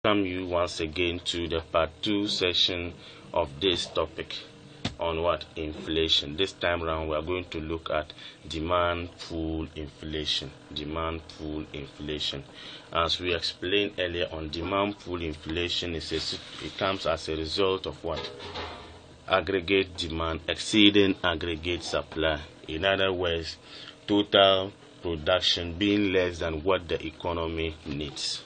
welcome you once again to the part 2 session of this topic on what? Inflation. This time around we are going to look at demand pull inflation. Demand pull inflation. As we explained earlier on, demand pull inflation it comes as a result of what? Aggregate demand exceeding aggregate supply. In other words, total production being less than what the economy needs.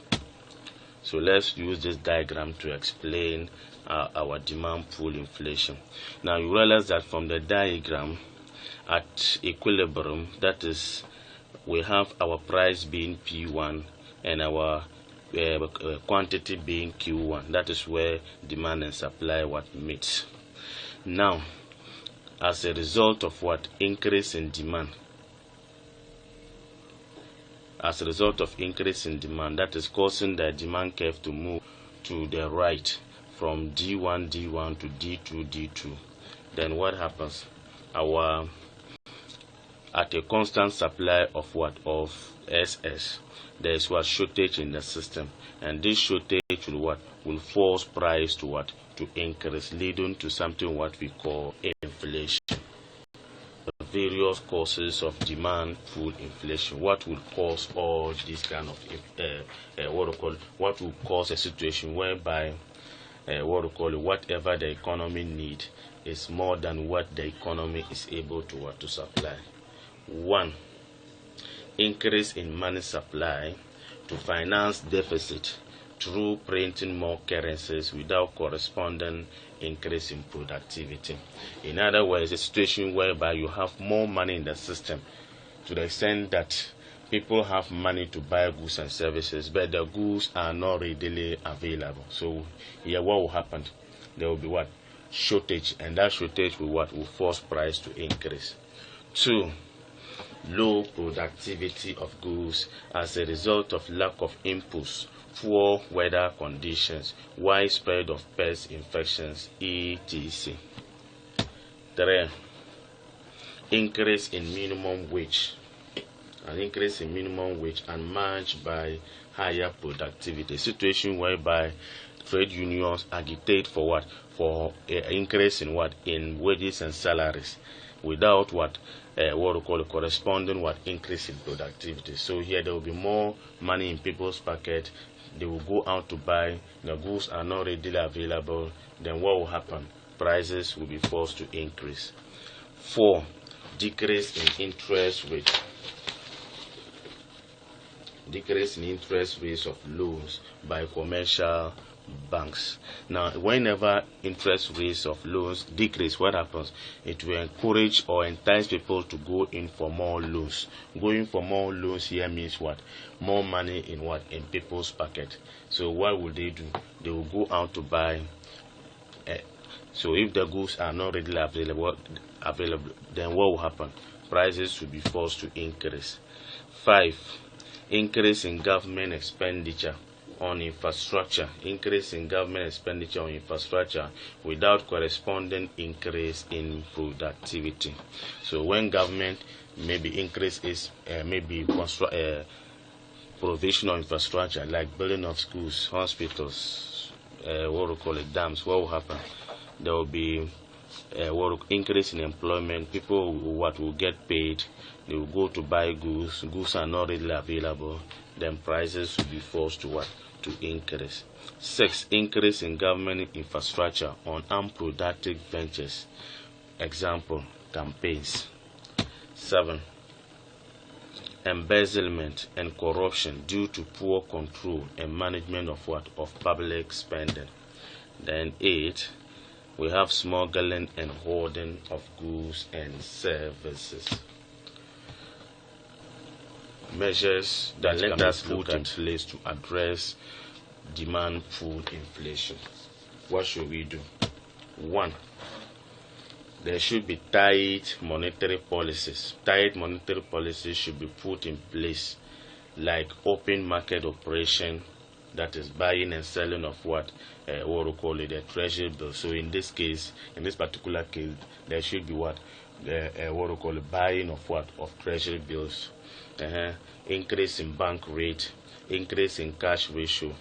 So let's use this diagram to explain our demand pull inflation. Now you realize that from the diagram, at equilibrium, that is, we have our price being P1 and our quantity being Q1. That is where demand and supply meets. Now, as a result of what? Increase in demand. As a result of increase in demand, that is causing the demand curve to move to the right from D1 to D2. Then what happens? At a constant supply of what? Of SS, there is what? Shortage in the system, and this shortage will force price to what? To increase, leading to something what we call inflation. Various causes of demand pull inflation. What will cause all this kind of what will cause a situation whereby whatever the economy need is more than what the economy is able to supply. 1. Increase in money supply to finance deficit through printing more currencies without corresponding increase in productivity. In other words, a situation whereby you have more money in the system to the extent that people have money to buy goods and services, but the goods are not readily available. So here what will happen? There will be what? Shortage, and that shortage will force price to increase. 2. Low productivity of goods as a result of lack of inputs, poor weather conditions, widespread of pest infections, etc. 3. Increase in minimum wage. An increase in minimum wage and matched by higher productivity. A situation whereby trade unions agitate for what? For an increase in what? In wages and salaries, without what we call a corresponding increase in productivity. So here there will be more money in people's pocket. They will go out to buy. The goods are not readily available. Then what will happen? Prices will be forced to increase. 4. Decrease in interest rate. Decrease in interest rates of loans by commercial banks. Now, whenever interest rates of loans decrease, what happens? It will encourage or entice people to go in for more loans. Going for more loans here means what? More money in what? In people's pocket. So what will they do? They will go out to buy. So if the goods are not readily available, then what will happen? Prices will be forced to increase. 5. Increase in government expenditure on infrastructure. Increase in government expenditure on infrastructure without corresponding increase in productivity. So when government maybe increases provision of infrastructure like building of schools, hospitals, dams, what will happen? There will be increase in employment. People will get paid. They will go to buy goods. Goods are not readily available. Then prices will be forced to increase. 6. Increase in government infrastructure on unproductive ventures. Example, campaigns. 7. Embezzlement and corruption due to poor control and management of public spending. Then 8. We have smuggling and hoarding of goods and services. Measures that let us put in place to address demand pull inflation. What should we do? 1. There should be tight monetary policies. Tight monetary policies should be put in place, like open market operation, that is buying and selling of the treasury bill. So in this particular case, there should be buying of treasury bills. Increase in bank rate, increase in cash ratio,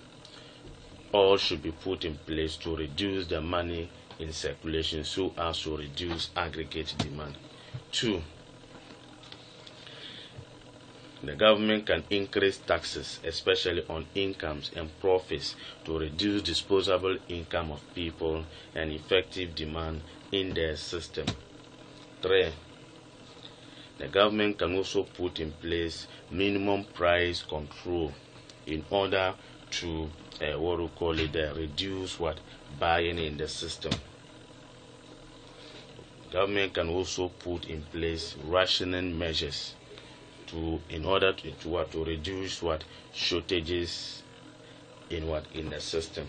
all should be put in place to reduce the money in circulation so as to reduce aggregate demand. 2. The government can increase taxes, especially on incomes and profits, to reduce disposable income of people and effective demand in their system. 3. The government can also put in place minimum price control in order to reduce buying in the system. Government can also put in place rationing measures in order to reduce shortages in the system.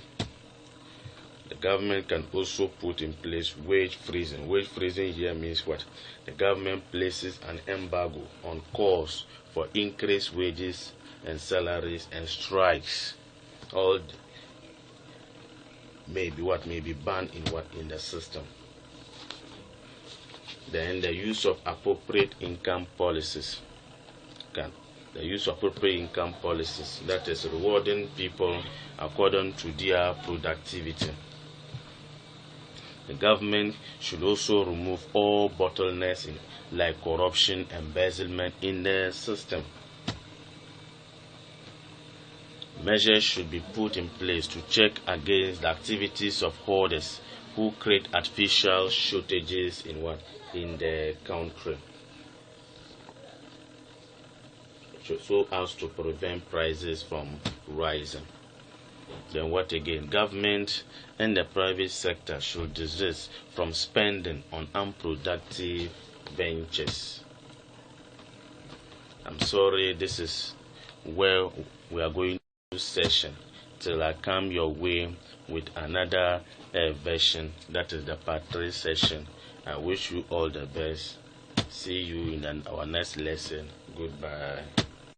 The government can also put in place wage freezing. Wage freezing here means the government places an embargo on calls for increased wages and salaries, and strikes all may be banned in the system. Then the use of appropriate income policies. The use of appropriate income policies, that is rewarding people according to their productivity. The government should also remove all bottlenecks like corruption and embezzlement in the system. Measures should be put in place to check against the activities of hoarders who create artificial shortages in the country, so as to prevent prices from rising. Then government and the private sector should desist from spending on unproductive ventures. I'm sorry, this is where we are going to session till I come your way with another version, that is the part 3 session. I wish you all the best. See you in our next lesson. Goodbye.